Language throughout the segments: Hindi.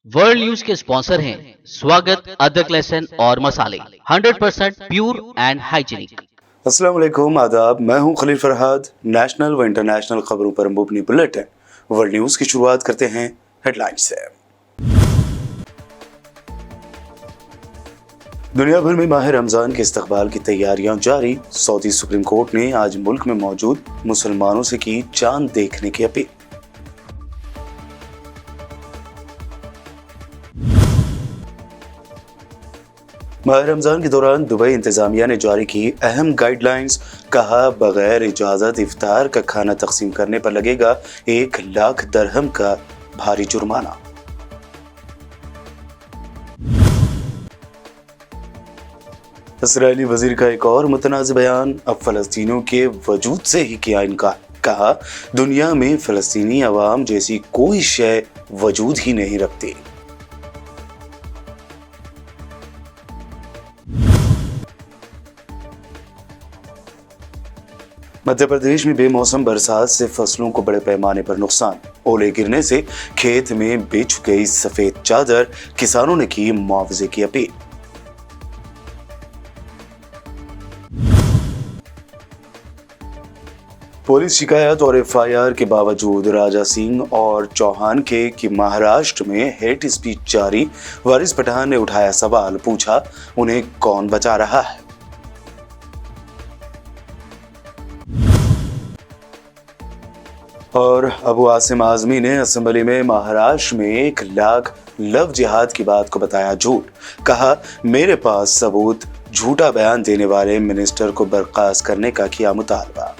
वर्ल्ड न्यूज के स्पॉन्सर हैं स्वागत, अदरक, लहसुन और मसाले 100% प्योर एंड हाइजीनिक। अस्सलाम वालेकुम, आदाब। मैं हूं खलील फरहाद। नेशनल व इंटरनेशनल खबरों पर मुबनी बुलेटिन वर्ल्ड न्यूज की शुरुआत करते हैं हेडलाइन से। दुनिया भर में माह रमजान के इस्तकबाल की तैयारियां जारी। सऊदी सुप्रीम कोर्ट ने आज मुल्क में मौजूद मुसलमानों से की चांद देखने की अपील। माह रमजान के दौरान दुबई इंतजामिया ने जारी की अहम गाइडलाइंस। कहा, बगैर इजाजत इफ्तार का खाना तकसीम करने पर लगेगा 1,00,000 दरहम का भारी जुर्माना। इस्राएली वजीर का एक और मुतनाज़ बयान। अब फलस्तीनियों के वजूद से ही किया इनकार। कहा, दुनिया में फलस्तीनी अवाम जैसी कोई शय वजूद ही नहीं रखती। मध्य प्रदेश में बेमौसम बरसात से फसलों को बड़े पैमाने पर नुकसान। ओले गिरने से खेत में बिछ गई सफेद चादर। किसानों ने की मुआवजे की अपील। पुलिस शिकायत और एफआईआर के बावजूद राजा सिंह और चौहान के कि महाराष्ट्र में हेट स्पीच जारी। वारिस पठान ने उठाया सवाल, पूछा उन्हें कौन बचा रहा है। और अबू आसिम आजमी ने असेंबली में महाराष्ट्र में 1,00,000 लव जिहाद की बात को बताया झूठ। कहा, मेरे पास सबूत। झूठा बयान देने वाले मिनिस्टर को बर्खास्त करने का किया मुतालबा।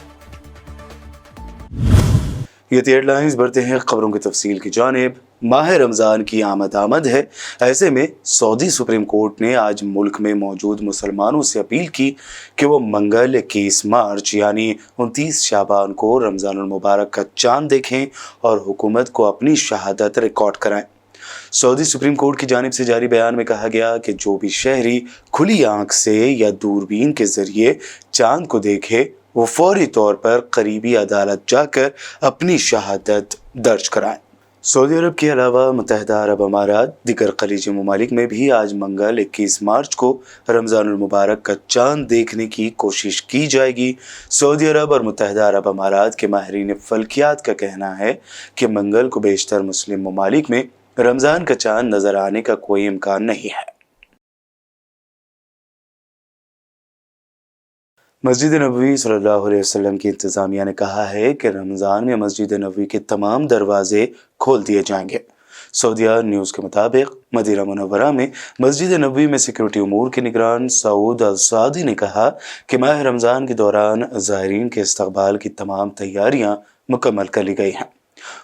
ये थी हेडलाइंस। बढ़ते हैं खबरों की तफसील की जानिब। माह रमजान की आमद है। ऐसे में सऊदी सुप्रीम कोर्ट ने आज मुल्क में मौजूद मुसलमानों से अपील की कि वो मंगल 21 मार्च यानी 29 शाबान को रमजानुल मुबारक का चांद देखें और हुकूमत को अपनी शहादत रिकॉर्ड कराएं। सऊदी सुप्रीम कोर्ट की जानिब से जारी बयान में कहा गया कि जो भी शहरी खुली आंख से या दूरबीन के जरिए चांद को देखे वो फौरी तौर पर करीबी अदालत जाकर अपनी शहादत दर्ज कराएं। सऊदी अरब के अलावा मुत्तहिदा अरब अमारात, दीगर खलीजी ममालिक में भी आज मंगल 21 मार्च को रमजानुल मुबारक का चांद देखने की कोशिश की जाएगी। सऊदी अरब और मुत्तहिदा अरब अमारात के माहिरीन फल्कियात का कहना है कि मंगल को बेशतर मुस्लिम ममालिक में रमजान का चांद नजर आने का कोई इम्कान नहीं है। मस्जिद नबवी सल्लल्लाहु अलैहि वसल्लम की इंतजामिया ने कहा है कि रमज़ान में मस्जिद नबवी के तमाम दरवाजे खोल दिए जाएंगे। सऊदिया न्यूज़ के मुताबिक मदीना मुनव्वरा में मस्जिद नबवी में सिक्योरिटी उमूर के निगरान सऊद अल सादी ने कहा कि माह रमज़ान के दौरान ज़ायरीन के इस्तकबाल की तमाम तैयारियां मुकम्मल कर ली गई हैं।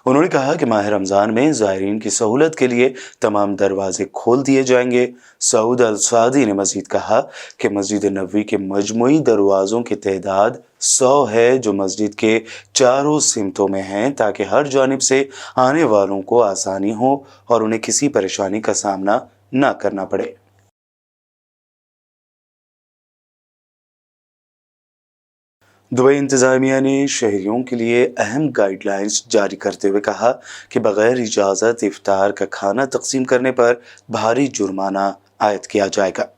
उन्होंने कहा कि माह रमज़ान में ज़ायरीन की सहूलत के लिए तमाम दरवाजे खोल दिए जाएंगे। सऊद अल सादी ने मज़ीद कहा कि मस्जिद नबवी के मजमूई दरवाज़ों की तादाद 100 है जो मस्जिद के चारों सिमतों में हैं ताकि हर जानिब से आने वालों को आसानी हो और उन्हें किसी परेशानी का सामना न करना पड़े। दुबई इंतजामिया ने शहरियों के लिए अहम गाइडलाइंस जारी करते हुए कहा कि बगैर इजाज़त इफ्तार का खाना तकसीम करने पर भारी जुर्माना आयद किया जाएगा।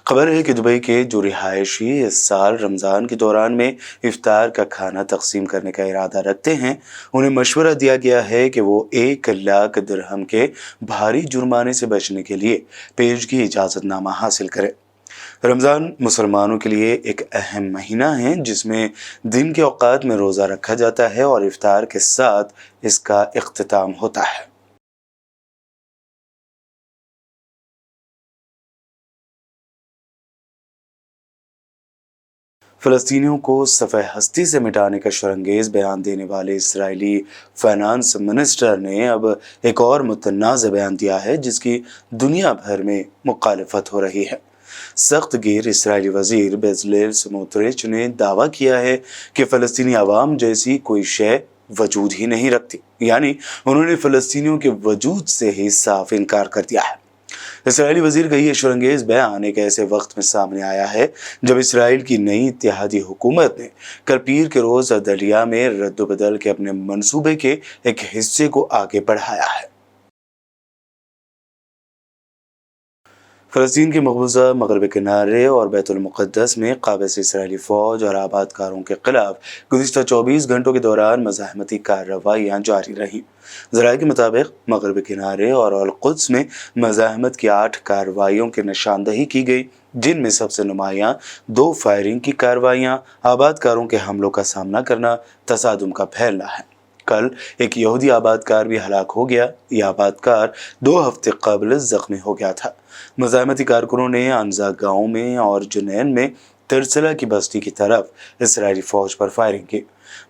खबर है कि दुबई के जो रिहायशी इस साल रमज़ान के दौरान में इफ्तार का खाना तकसीम करने का इरादा रखते हैं, उन्हें मशवरा दिया गया है कि वो 1,00,000 दिरहम के भारी जुर्माने से बचने के लिए पेशगी इजाज़तनामा हासिल करें। रमज़ान मुसलमानों के लिए एक अहम महीना है जिसमें दिन के औकात में रोज़ा रखा जाता है और इफ्तार के साथ इसका इख्तिताम होता है। फ़लस्तीनियों को सफ़े हस्ती से मिटाने का शरंगेज़ बयान देने वाले इस्राएली फाइनेंस मिनिस्टर ने अब एक और मुतनाज़ बयान दिया है जिसकी दुनिया भर में मुखालफत हो रही है। सख्त गिर इस्राएली वजीर बेज़लेल स्मोत्रिच ने दावा किया है कि फ़लस्तीनी अवाम जैसी कोई शय वजूद ही नहीं रखती, यानी उन्होंने फ़लस्तीनियों के वजूद से ही साफ इनकार कर दिया है। इसराइली वजीर का ये शर्मंगेज बयान एक ऐसे वक्त में सामने आया है जब इसराइल की नई इत्तेहादी हुकूमत ने कल पीर के रोज अदलिया में रद्दबदल के अपने मंसूबे के एक हिस्से को आगे बढ़ाया है। फ़लस्तीन के मकबूजा मगरबी किनारे और बैतुल मुक़द्दस में क़ाबिज़ इसराइली फ़ौज और आबादकारों के खिलाफ गुज़िश्ता 24 घंटों के दौरान मज़ाहमती कार्रवाइयाँ जारी रहीं। ज़राए के मुताबिक मगरबी किनारे और अल कुद्स में मज़ाहमत की 8 कार्रवाइयों की निशानदही की गई, जिनमें सबसे नुमायाँ 2 फायरिंग की कार्रवाइयाँ, आबादकारों के हमलों का सामना करना, तसादुम का फैलना है। कल एक यहूदी आबादकार भी हलाक हो गया। यह आबादकार 2 हफ्ते कबल जख्मी हो गया था। मज़ाहमती कारकुनों ने अनजा गाँव में और जुनैन में तिरसला की बस्ती की तरफ इसराइली फ़ौज पर फायरिंग की।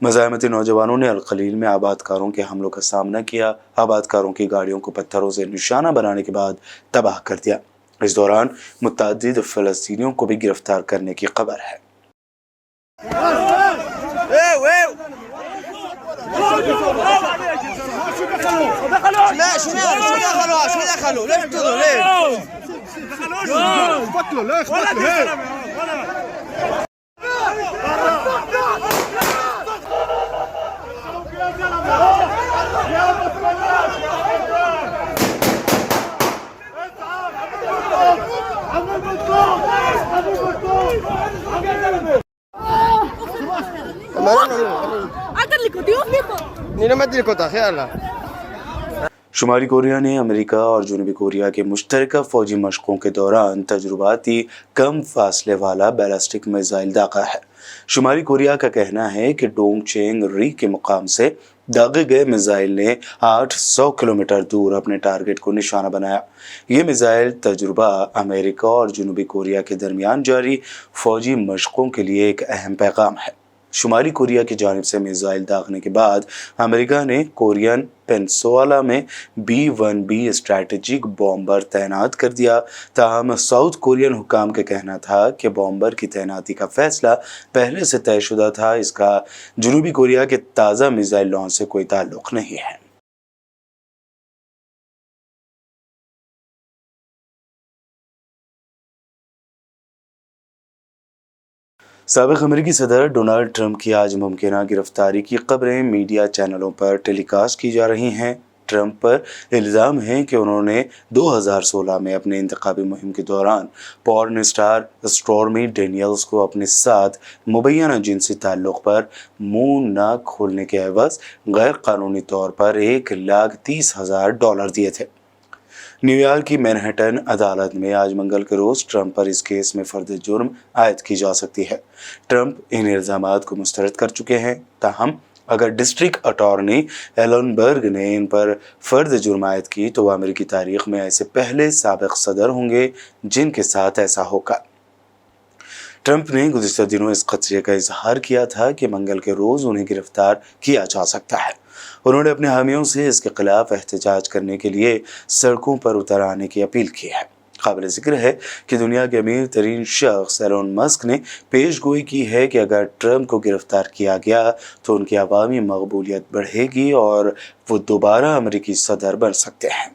मज़ाहमती नौजवानों ने अल-खलील में आबादकारों के हमलों का सामना किया, आबादकारों की गाड़ियों को पत्थरों से निशाना बनाने के बाद तबाह कर दिया। इस दौरान मुतअद्दिद फ़लस्तीनियों को भी गिरफ्तार करने की खबर है। शुमाली कोरिया ने अमेरिका और जनूबी कोरिया के मुश्तरका फौजी मशकों के दौरान तजुर्बाती कम फासले वाला बैलिस्टिक मिसाइल दागा है। शुमाली कोरिया का कहना है कि डोंगचेंग री के मुकाम से दागे गए मिसाइल ने 800 किलोमीटर दूर अपने टारगेट को निशाना बनाया। ये मिसाइल तजुर्बा अमेरिका और जनूबी कोरिया के दरमियान जारी फौजी मशकों के लिए एक अहम पैगाम है। शुमाली कोरिया की जानिब से मिसाइल दागने के बाद अमेरिका ने कोरियन पेनिनसुला में B-1B स्ट्रैटेजिक बॉम्बर तैनात कर दिया। ताहम साउथ कोरियन हुकाम का कहना था कि बॉम्बर की तैनाती का फैसला पहले से तयशुदा था, इसका जनूबी कोरिया के ताज़ा मिसाइल लॉन्च से कोई ताल्लुक नहीं है। साबिक़ अमेरिकी सदर डोनाल्ड ट्रंप की आज मुमकिना गिरफ्तारी की खबरें मीडिया चैनलों पर टेलीकास्ट की जा रही हैं। ट्रंप पर इल्ज़ाम है कि उन्होंने 2016 में अपने इंतखाबी मुहिम के दौरान पॉर्न स्टार स्टॉर्मी डेनियल्स को अपने साथ मुबैना जिनसी ताल्लुक़ पर मुंह न खोलने के एवज़ गैर कानूनी तौर पर $1,30,000 दिए थे। न्यूयॉर्क की मैनहट्टन अदालत में आज मंगल के रोज़ ट्रंप पर इस केस में फ़र्द जुर्म आयद की जा सकती है। ट्रंप इन इल्ज़ामात को मुस्तरद कर चुके हैं। ताहम अगर डिस्ट्रिक्ट अटॉर्नी एलन बर्ग ने इन पर फ़र्द जुर्म आयद की तो वह अमेरिकी तारीख़ में ऐसे पहले साबिक़ सदर होंगे जिनके साथ ऐसा होगा। ट्रंप ने गुज़िश्ता दिनों इस ख़दशे का इजहार किया था कि मंगल के रोज़ उन्हें गिरफ्तार किया जा सकता है। उन्होंने अपने हामियों से इसके खिलाफ एहतजाज करने के लिए सड़कों पर उतर आने की अपील की है। काबिल ज़िक्र है कि दुनिया के अमीर तरीन शख्स एलोन मस्क ने पेशगोई की है कि अगर ट्रंप को गिरफ्तार किया गया तो उनकी अवामी मकबूलियत बढ़ेगी और वो दोबारा अमेरिकी सदर बन सकते हैं।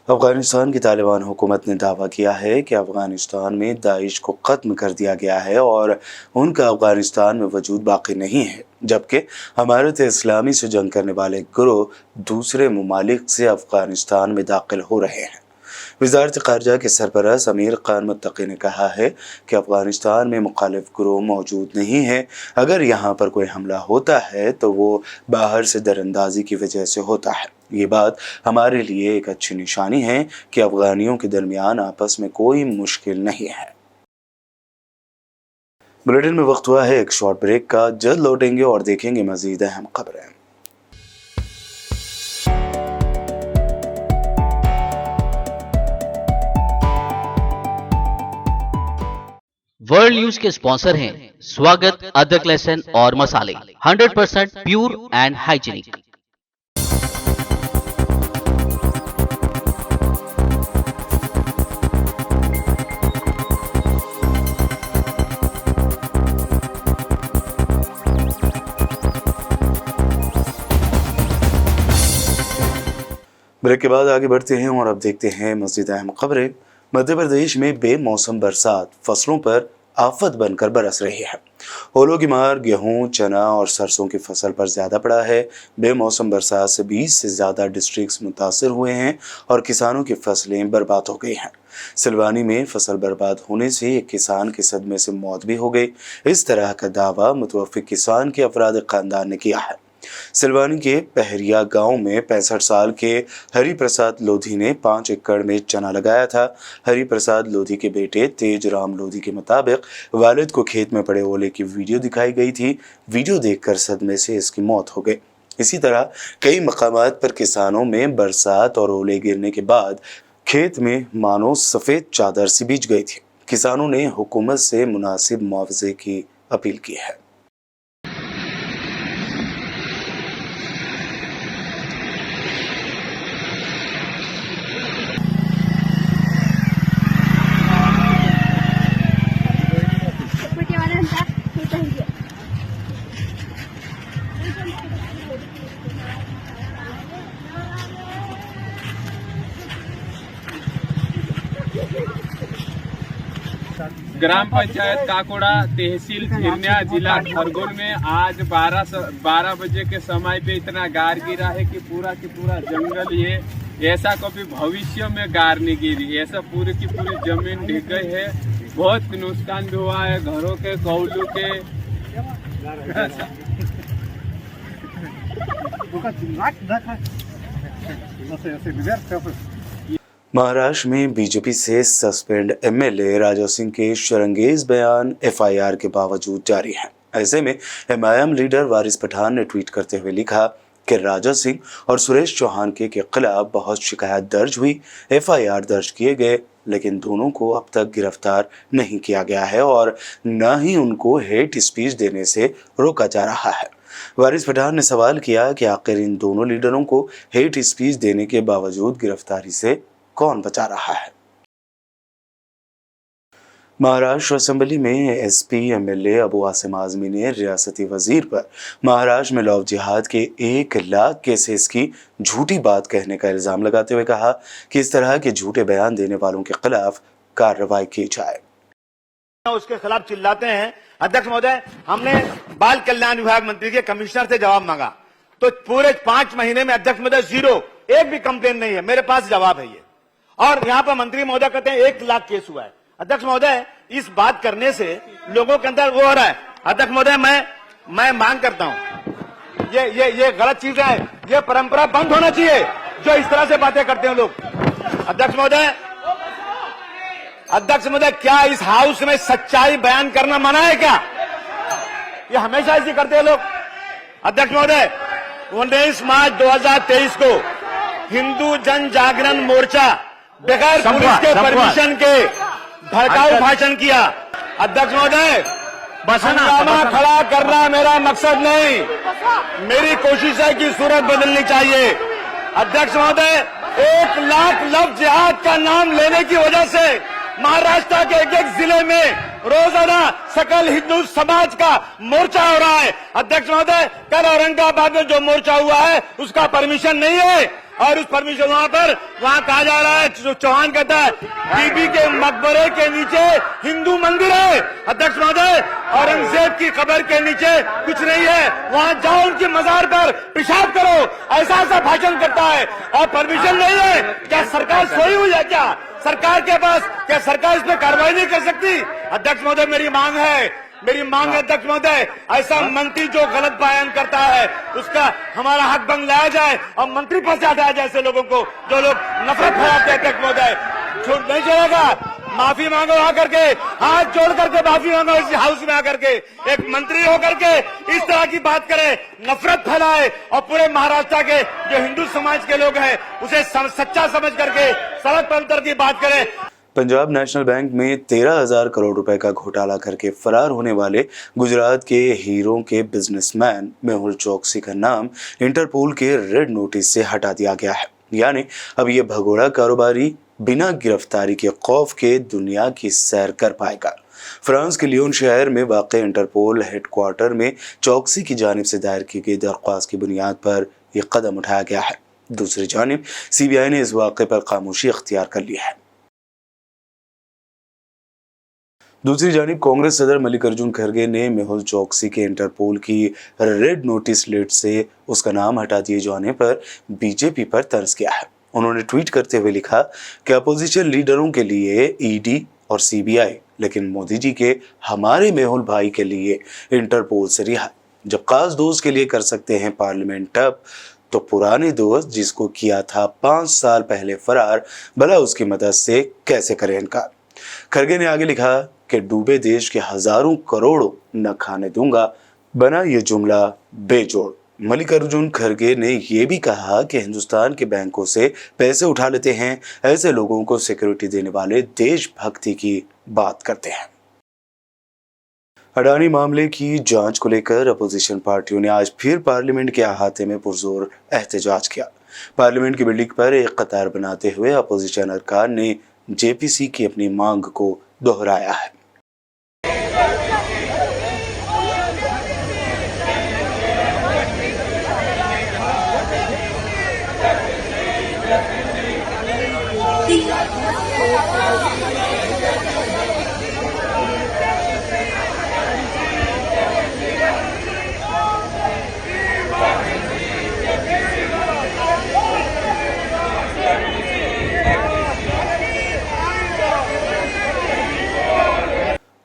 अफ़गानिस्तान की तालिबान हुकूमत ने दावा किया है कि अफ़गानिस्तान में दाइश को ख़त्म कर दिया गया है और उनका अफ़गानिस्तान में वजूद बाकी नहीं है, जबकि इमारत इस्लामी से जंग करने वाले गिरोह दूसरे ममालिक से अफ़गानिस्तान में दाखिल हो रहे हैं। वज़ारत ख़ारजा के सरबराह अमीर ख़ान मुत्तक़ी ने कहा है कि अफ़गानिस्तान में मुखालिफ गिरोह मौजूद नहीं है। अगर यहाँ पर कोई हमला होता है तो वो बाहर से दरअंदाज़ी की वजह से होता है। ये बात हमारे लिए एक अच्छी निशानी है कि अफ़गानियों के दरमियान आपस में कोई मुश्किल नहीं है। बुलेटिन में वक्त हुआ है एक शॉर्ट ब्रेक का। जल्द लौटेंगे और देखेंगे मज़ीद अहम खबरें। वर्ल्ड न्यूज के स्पॉन्सर हैं स्वागत, अदरक, लहसुन और मसाले, 100% प्योर एंड हाइजीनिक। ब्रेक के बाद आगे बढ़ते हैं और अब देखते हैं मज़ीद अहम खबरें। मध्य प्रदेश में बेमौसम बरसात फसलों पर आफत बनकर बरस रही है। ओलों की मार गेहूं, चना और सरसों की फसल पर ज्यादा पड़ा है। बेमौसम बरसात से 20 से ज्यादा डिस्ट्रिक्ट्स मुतासर हुए हैं और किसानों की फसलें बर्बाद हो गई हैं। सिलवानी में फसल बर्बाद होने से एक किसान की सदमे से मौत भी हो गई। इस तरह का दावा मुतवफ़्फ़ी किसान के अफराद खानदान ने किया है। सिलवानी के पहरिया गांव में 65 साल के हरि प्रसाद लोधी ने 5 एकड़ में चना लगाया था। हरि प्रसाद लोधी के बेटे तेज राम लोधी के मुताबिक वालिद को खेत में पड़े ओले की वीडियो दिखाई गई थी। वीडियो देखकर सदमे से इसकी मौत हो गई। इसी तरह कई मकामात पर किसानों में बरसात और ओले गिरने के बाद खेत में मानो सफेद चादर सी बिछ गई थी। किसानों ने हुकूमत से मुनासिब मुआवजे की अपील की है। ग्राम पंचायत काकोड़ा, तहसील झिरनिया, जिला खरगोन में आज 12 बजे के समय पे इतना गार गिरा है कि पूरा जंगल ये ऐसा कभी भविष्य में गार नहीं गिरी। ऐसा पूरी की पूरी जमीन ढह गई है। बहुत नुकसान भी हुआ है घरों के, कौलू के। महाराष्ट्र में बीजेपी से सस्पेंड एमएलए राजा सिंह के शरंगेज बयान एफआईआर के बावजूद जारी हैं। ऐसे में एमआईएम लीडर वारिस पठान ने ट्वीट करते हुए लिखा कि राजा सिंह और सुरेश चौहान के खिलाफ बहुत शिकायत दर्ज हुई, एफआईआर दर्ज किए गए, लेकिन दोनों को अब तक गिरफ्तार नहीं किया गया है और न ही उनको हेट स्पीच देने से रोका जा रहा है। वारिस पठान ने सवाल किया कि आखिर इन दोनों लीडरों को हेट स्पीच देने के बावजूद गिरफ्तारी से कौन बचा रहा है। महाराष्ट्र असेंबली में एसपी एमएलए अबू आसिम आजमी ने रियासती वजीर पर महाराष्ट्र में लव जिहाद के 1 लाख केसेस की झूठी बात कहने का इल्जाम लगाते हुए कहा कि इस तरह के झूठे बयान देने वालों के खिलाफ कार्रवाई की जाए। उसके खिलाफ चिल्लाते हैं। अध्यक्ष महोदय, हमने बाल कल्याण विभाग मंत्री के कमिश्नर से जवाब मांगा तो पूरे 5 महीने में अध्यक्ष महोदय 0, एक भी कंप्लेन नहीं है। मेरे पास जवाब है ये। और यहाँ पर मंत्री महोदय कहते हैं 1 लाख केस हुआ है। अध्यक्ष महोदय, इस बात करने से लोगों के अंदर वो हो रहा है। अध्यक्ष महोदय, मैं मांग करता हूँ, ये गलत चीज है। ये परंपरा बंद होना चाहिए जो इस तरह से बातें करते हैं लोग। अध्यक्ष महोदय, क्या इस हाउस में सच्चाई बयान करना मना है क्या? ये हमेशा ऐसे करते हैं लोग। अध्यक्ष महोदय, 19 मार्च 2023 को हिंदू जन जागरण मोर्चा बगैर पुलिस के परमिशन के भड़काऊ भाषण किया। अध्यक्ष महोदय, हंगामा खड़ा करना मेरा मकसद नहीं, मेरी कोशिश है कि सूरत बदलनी चाहिए। अध्यक्ष महोदय, 1 लाख लव जिहाद का नाम लेने की वजह से महाराष्ट्र के एक जिले में रोजाना सकल हिंदू समाज का मोर्चा हो रहा है। अध्यक्ष महोदय, कल औरंगाबाद में जो मोर्चा हुआ है उसका परमिशन नहीं है और उस परमिशन वहां कहा जा रहा है, जो चौहान कहता है बीबी के मकबरे के नीचे हिंदू मंदिर है। अध्यक्ष महोदय, औरंगजेब की कब्र के नीचे कुछ नहीं है, वहां जाओ उनकी मजार पर पेशाब करो, ऐसा भाषण करता है और परमिशन नहीं है। क्या सरकार सोई हुई है क्या? सरकार के पास क्या सरकार इस पर कार्रवाई नहीं कर सकती? अध्यक्ष महोदय, मेरी मांग है अध्यक्ष महोदय, ऐसा मंत्री जो गलत बयान करता है उसका हमारा हक भंग लाया जाए और मंत्री पद से हटाया जाए ऐसे लोगों को जो लोग नफरत फैलाते हैं। अध्यक्ष महोदय, छूट नहीं चलेगा। माफी मांगो आकर के, हाथ जोड़ करके माफी मांगो इस हाउस में आकर के। एक मंत्री होकर के इस तरह की बात करे, नफरत फैलाए और पूरे महाराष्ट्र के जो हिंदू समाज के लोग हैं उसे सच्चा समझ करके सड़क पर उतर की बात करे। पंजाब नेशनल बैंक में 13,000 करोड़ रुपए का घोटाला करके फरार होने वाले गुजरात के हीरों के बिजनेसमैन मेहुल चौकसी का नाम इंटरपोल के रेड नोटिस से हटा दिया गया है। यानी अब ये भगोड़ा कारोबारी बिना गिरफ्तारी के खौफ के दुनिया की सैर कर पाएगा। फ्रांस के लियोन शहर में वाक़ इंटरपोल हेडक्वार्टर में चौकसी की जानिब से दायर की गई दरख्वास्त की बुनियाद पर यह कदम उठाया गया है। दूसरी जानिब सीबीआई ने इस वाक़े पर खामोशी अख्तियार कर ली है। दूसरी जानिब कांग्रेस सदर मल्लिकार्जुन खड़गे ने मेहुल चोकसी के इंटरपोल की रेड नोटिस लिस्ट से उसका नाम हटा दिए जाने पर बीजेपी पर तंज किया है। उन्होंने ट्वीट करते हुए लिखा कि अपोजिशन लीडरों के लिए ईडी और सीबीआई, लेकिन मोदी जी के हमारे मेहुल भाई के लिए इंटरपोल से रिहा। जब खास दोस्त के लिए कर सकते हैं पार्लियामेंट टप, तो पुराने दोस्त जिसको किया था 5 साल पहले फरार, भला उसकी मदद से कैसे करें इनकार। खड़गे ने आगे लिखा कि डूबे देश के हजारों करोड़ों न खाने दूंगा, बना ये जुमला बेजोड़। मल्लिकार्जुन खड़गे ने यह भी कहा कि हिंदुस्तान के बैंकों से पैसे उठा लेते हैं, ऐसे लोगों को सिक्योरिटी देने वाले देशभक्ति की बात करते हैं। अडानी मामले की जांच को लेकर अपोजिशन पार्टियों ने आज फिर पार्लियामेंट के अहाते में पुरजोर एहतजाज किया। पार्लियामेंट की बिल्डिंग पर एक कतार बनाते हुए अपोजिशन अरकान ने जेपीसी की अपनी मांग को दोहराया है।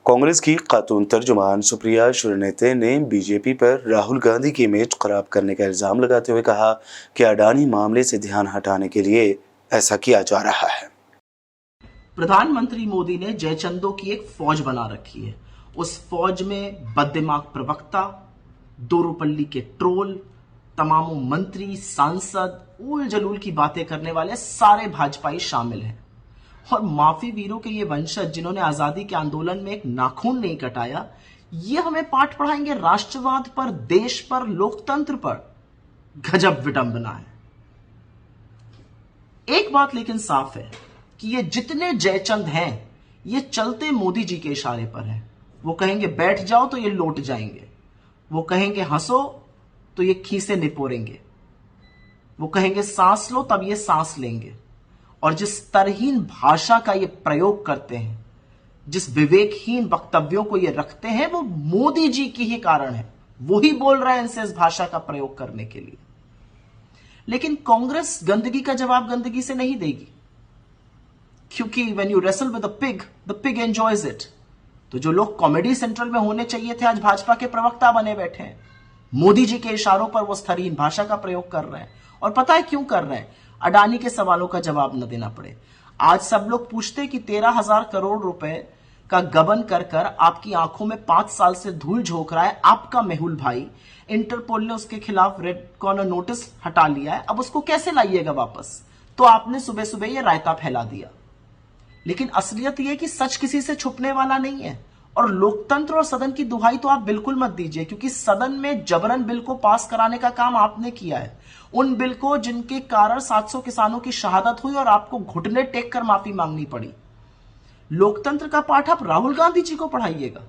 कांग्रेस की खातून तर्जुमान सुप्रिया श्रीनेते ने बीजेपी पर राहुल गांधी की इमेज खराब करने का इल्जाम लगाते हुए कहा कि अडानी मामले से ध्यान हटाने के लिए ऐसा किया जा रहा है। प्रधानमंत्री मोदी ने जयचंदों की एक फौज बना रखी है। उस फौज में बददिमाग प्रवक्ता, दोरूपल्ली के ट्रोल, तमामों मंत्री, सांसद, उल जलूल की बातें करने वाले सारे भाजपाई शामिल हैं। और माफी वीरों के ये वंशज जिन्होंने आजादी के आंदोलन में एक नाखून नहीं कटाया, ये हमें पाठ पढ़ाएंगे राष्ट्रवाद पर, देश पर, लोकतंत्र पर। गजब विडंबना है। एक बात लेकिन साफ है कि ये जितने जयचंद हैं, ये चलते मोदी जी के इशारे पर हैं। वो कहेंगे बैठ जाओ तो ये लौट जाएंगे, वो कहेंगे हंसो तो ये खीसे निपोरेंगे, वो कहेंगे सांस लो तब ये सांस लेंगे। और जिस तरहीन भाषा का ये प्रयोग करते हैं, जिस विवेकहीन वक्तव्यों को ये रखते हैं, वो मोदी जी की ही कारण है। वो ही बोल रहे हैं इनसे इस भाषा का प्रयोग करने के लिए। लेकिन कांग्रेस गंदगी का जवाब गंदगी से नहीं देगी, क्योंकि when you wrestle with the pig enjoys it. तो जो लोग कॉमेडी सेंट्रल में होने चाहिए थे, आज भाजपा के प्रवक्ता बने बैठे हैं। मोदी जी के इशारों पर वो स्तरहीन भाषा का प्रयोग कर रहे हैं। और पता है क्यों कर रहे हैं? अडानी के सवालों का जवाब न देना पड़े। आज सब लोग पूछते कि 13,000 करोड़ रुपए का गबन कर कर आपकी आंखों में 5 साल से धूल झोंक रहा है आपका मेहुल भाई। इंटरपोल ने उसके खिलाफ रेड कॉर्नर नोटिस हटा लिया है, अब उसको कैसे लाइएगा वापस? तो आपने सुबह सुबह ये रायता फैला दिया। लेकिन असलियत यह कि सच किसी से छुपने वाला नहीं है। और लोकतंत्र और सदन की दुहाई तो आप बिल्कुल मत दीजिए, क्योंकि सदन में जबरन बिल को पास कराने का काम आपने किया है। उन बिल को जिनके कारण 700 किसानों की शहादत हुई और आपको घुटने टेक कर माफी मांगनी पड़ी। लोकतंत्र का पाठ आप राहुल गांधी जी को पढ़ाइएगा,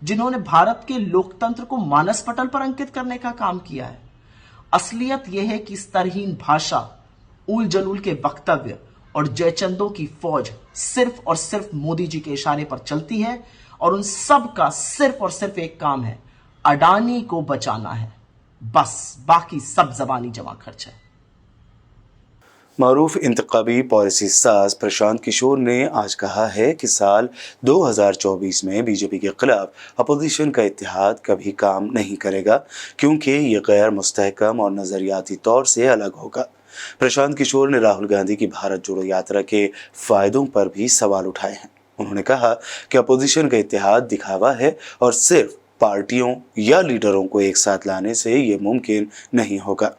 जिन्होंने भारत के लोकतंत्र को मानस पटल पर अंकित करने का काम किया है। असलियत यह है कि स्तरहीन भाषा, उल जलूल के वक्तव्य और जयचंदों की फौज सिर्फ और सिर्फ मोदी जी के इशारे पर चलती है। और उन सब का सिर्फ और सिर्फ एक काम है, अडानी को बचाना है। बस, बाकी सब जबानी जमा खर्च है। मारूफ इंतखाबी पॉलिसी साज प्रशांत किशोर ने आज कहा है कि साल 2024 में बीजेपी के खिलाफ अपोजिशन का इत्तेहाद कभी काम नहीं करेगा, क्योंकि ये गैर मुस्तहकम और नजरियाती तौर से अलग होगा। प्रशांत किशोर ने राहुल गांधी की भारत जोड़ो यात्रा के फायदों पर भी सवाल उठाए हैं। उन्होंने कहा कि अपोजिशन का इत्तेहाद दिखावा है और सिर्फ पार्टियों या लीडरों को एक साथ लाने से ये मुमकिन नहीं होगा।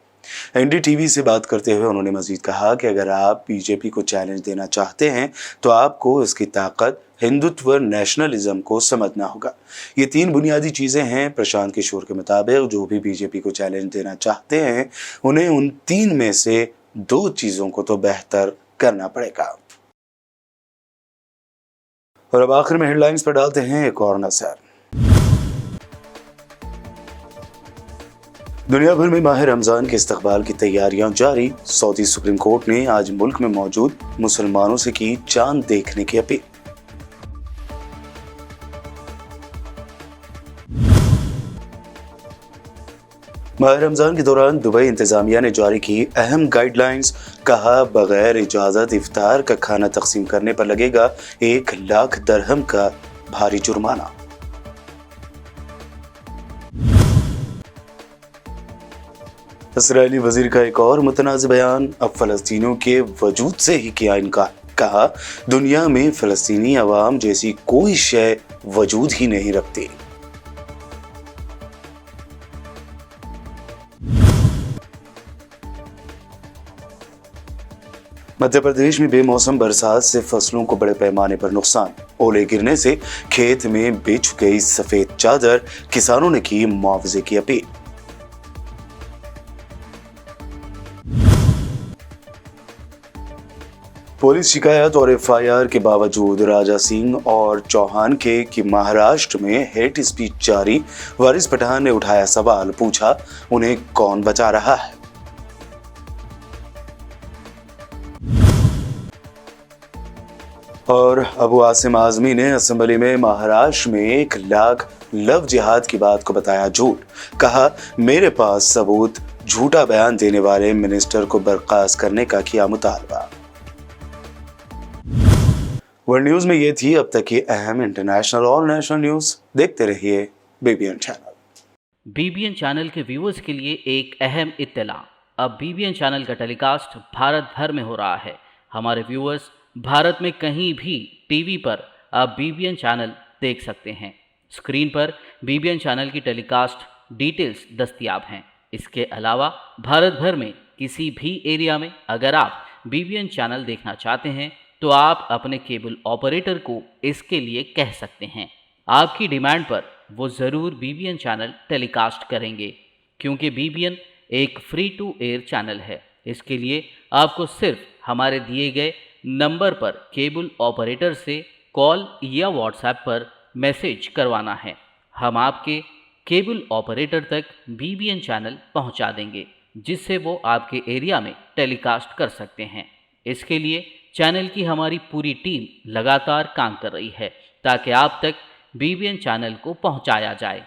एनडीटीवी से बात करते हुए उन्होंने मजीद कहा कि अगर आप बीजेपी को चैलेंज देना चाहते हैं तो आपको इसकी ताकत, हिंदुत्व, नेशनलिज्म को समझना होगा। ये 3 बुनियादी चीजें हैं। प्रशांत किशोर के मुताबिक जो भी बीजेपी को चैलेंज देना चाहते हैं, उन्हें उन 3 में से 2 चीजों को तो बेहतर करना पड़ेगा। और अब आखिर में हेडलाइंस पर डालते हैं एक और नजर। दुनिया भर में माह रमजान के इस्तकबाल की तैयारियां जारी। सऊदी सुप्रीम कोर्ट ने आज मुल्क में मौजूद मुसलमानों से की चांद देखने की अपील। माह रमजान के दौरान दुबई इंतजामिया ने जारी की अहम गाइडलाइंस। कहा, बगैर इजाजत इफ्तार का खाना तकसीम करने पर लगेगा 1 लाख दरहम का भारी जुर्माना। इसराइली वजीर का एक और मुतनाज़ बयान। अब फलस्तीनियों के वजूद से ही किया इनकार। कहा, दुनिया में फलस्तीनी अवाम जैसी कोई शय वजूद ही नहीं रखती। मध्य प्रदेश में बेमौसम बरसात से फसलों को बड़े पैमाने पर नुकसान। ओले गिरने से खेत में बिछ गई सफेद चादर। किसानों ने की मुआवजे की अपील। पुलिस शिकायत और एफआईआर के बावजूद राजा सिंह और चौहान के कि महाराष्ट्र में हेट स्पीच जारी। वारिस पठान ने उठाया सवाल, पूछा उन्हें कौन बचा रहा है। और अबू आसिम आजमी ने असेंबली में महाराष्ट्र में 1 लाख लव जिहाद की बात को बताया झूठ। कहा, मेरे पास सबूत। झूठा बयान देने वाले मिनिस्टर को बर्खास्त करने का किया मुतालबा। वर्ल्ड न्यूज में ये थी अब तक की अहम इंटरनेशनल और नेशनल न्यूज। देखते रहिए बीबीएन चैनल। बीबीएन चैनल के व्यूअर्स के लिए एक अहम इत्तला। अब बीबीएन चैनल का टेलीकास्ट भारत भर में हो रहा है। हमारे व्यूअर्स भारत में कहीं भी टीवी पर अब बीबीएन चैनल देख सकते हैं। स्क्रीन पर बीबीएन चैनल की टेलीकास्ट डिटेल्स दस्तयाब हैं। इसके अलावा भारत भर में किसी भी एरिया में अगर आप बीबीएन चैनल देखना चाहते हैं तो आप अपने केबल ऑपरेटर को इसके लिए कह सकते हैं। आपकी डिमांड पर वो ज़रूर बीबीएन चैनल टेलीकास्ट करेंगे, क्योंकि बीबीएन एक फ्री टू एयर चैनल है। इसके लिए आपको सिर्फ हमारे दिए गए नंबर पर केबल ऑपरेटर से कॉल या व्हाट्सएप पर मैसेज करवाना है। हम आपके केबल ऑपरेटर तक बीबीएन चैनल पहुंचा देंगे, जिससे वो आपके एरिया में टेलीकास्ट कर सकते हैं। इसके लिए चैनल की हमारी पूरी टीम लगातार काम कर रही है ताकि आप तक बीबीएन चैनल को पहुंचाया जाए।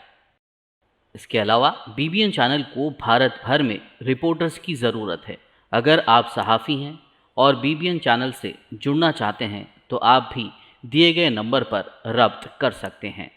इसके अलावा बीबीएन चैनल को भारत भर में रिपोर्टर्स की ज़रूरत है। अगर आप सहाफ़ी हैं और बीबीएन चैनल से जुड़ना चाहते हैं तो आप भी दिए गए नंबर पर रब्त कर सकते हैं।